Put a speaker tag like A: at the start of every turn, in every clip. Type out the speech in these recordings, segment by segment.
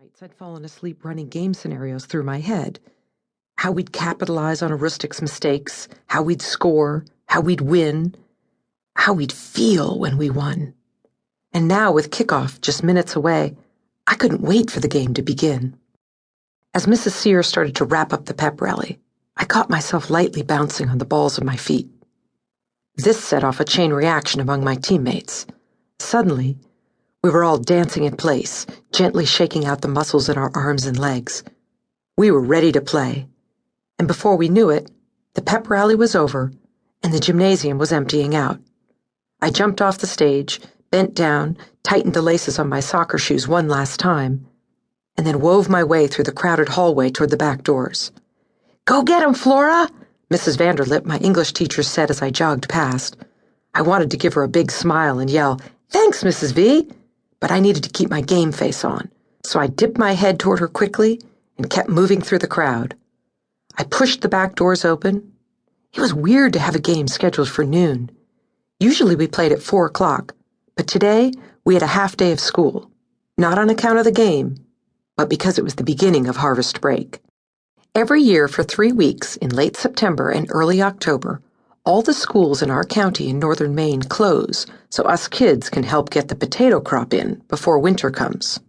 A: nights I'd fallen asleep running game scenarios through my head. How we'd capitalize on a rustic's mistakes, how we'd score, how we'd win, how we'd feel when we won. And now, with kickoff just minutes away, I couldn't wait for the game to begin. As Mrs. Sear started to wrap up the pep rally, I caught myself lightly bouncing on the balls of my feet. This set off a chain reaction among my teammates. Suddenly, we were all dancing in place, gently shaking out the muscles in our arms and legs. We were ready to play. And before we knew it, the pep rally was over, and the gymnasium was emptying out. I jumped off the stage, bent down, tightened the laces on my soccer shoes one last time, and then wove my way through the crowded hallway toward the back doors. "Go get 'em, Flora!" Mrs. Vanderlip, my English teacher, said as I jogged past. I wanted to give her a big smile and yell, "Thanks, Mrs. V!" But I needed to keep my game face on, so I dipped my head toward her quickly and kept moving through the crowd. I pushed the back doors open. It was weird to have a game scheduled for noon. Usually we played at 4 o'clock, but today we had a half day of school, not on account of the game, but because it was the beginning of harvest break. Every year for 3 weeks in late September and early October, all the schools in our county in northern Maine close so us kids can help get the potato crop in before winter comes.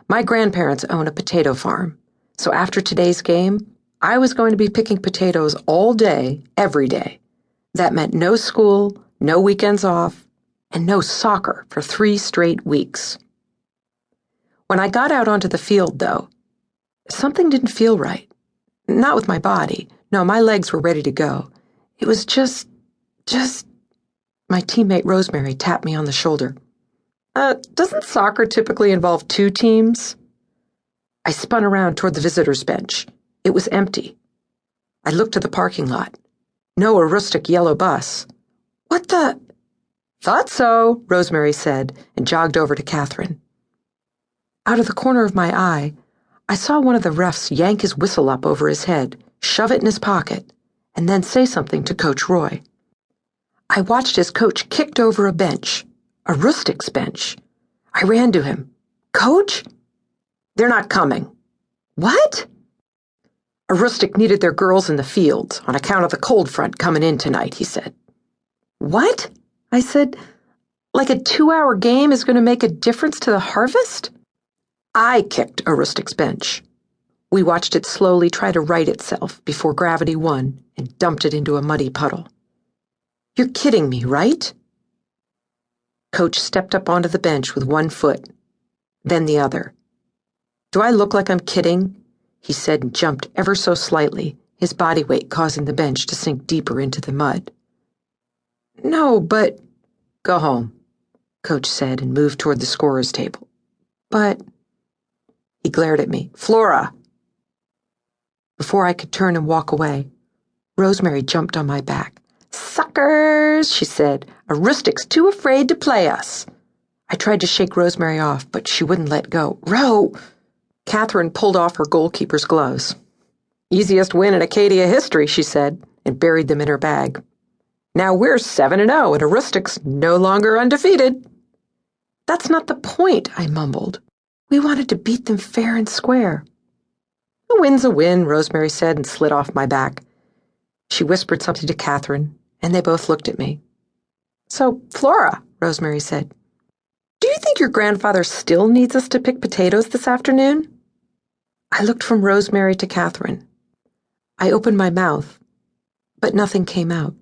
A: My grandparents own a potato farm, so after today's game, I was going to be picking potatoes all day, every day. That meant no school, no weekends off, and no soccer for 3 straight weeks. When I got out onto the field, though, something didn't feel right. Not with my body. No, my legs were ready to go. It was just... My teammate Rosemary tapped me on the shoulder. Doesn't soccer typically involve 2 teams? I spun around toward the visitor's bench. It was empty. I looked to the parking lot. No rustic yellow bus. "What the—" "Thought so," Rosemary said, and jogged over to Catherine. Out of the corner of my eye, I saw one of the refs yank his whistle up over his head, shove it in his pocket, and then say something to Coach Roy. I watched as Coach kicked over a bench, a rustic's bench. I ran to him. "Coach?" "They're not coming." "What?" "A rustic needed their girls in the fields on account of the cold front coming in tonight," he said. "What?" I said. "Like a 2-hour game is going to make a difference to the harvest?" I kicked a rustic's bench. We watched it slowly try to right itself before gravity won and dumped it into a muddy puddle. "You're kidding me, right?" Coach stepped up onto the bench with one foot, then the other. "Do I look like I'm kidding?" he said and jumped ever so slightly, his body weight causing the bench to sink deeper into the mud. "No, but—" "Go home," Coach said and moved toward the scorer's table. "But—" He glared at me. "Flora!" Before I could turn and walk away, Rosemary jumped on my back. "Suckers," she said. "A rustic's too afraid to play us." I tried to shake Rosemary off, but she wouldn't let go. "Ro!" Catherine pulled off her goalkeeper's gloves. "Easiest win in Acadia history," she said, and buried them in her bag. "Now we're 7-0, and a rustic's no longer undefeated." "That's not the point," I mumbled. "We wanted to beat them fair and square." "A win's a win," Rosemary said and slid off my back. She whispered something to Catherine, and they both looked at me. "So, Flora," Rosemary said, "do you think your grandfather still needs us to pick potatoes this afternoon?" I looked from Rosemary to Catherine. I opened my mouth, but nothing came out.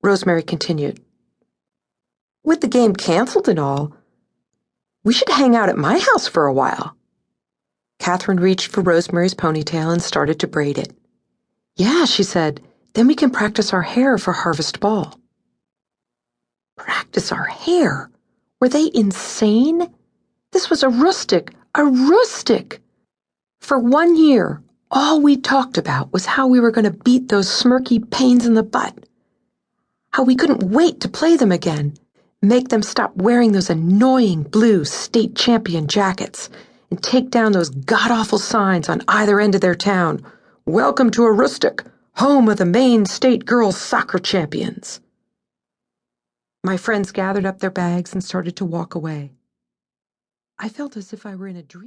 A: Rosemary continued. "With the game canceled and all, we should hang out at my house for a while." Catherine reached for Rosemary's ponytail and started to braid it. "Yeah," she said, "then we can practice our hair for Harvest Ball." Practice our hair? Were they insane? This was a rustic! For 1 year, all we talked about was how we were going to beat those smirky pains in the butt. How we couldn't wait to play them again. Make them stop wearing those annoying blue state champion jackets and take down those god-awful signs on either end of their town. "Welcome to a rustic, home of the Maine State Girls Soccer Champions." My friends gathered up their bags and started to walk away. I felt as if I were in a dream.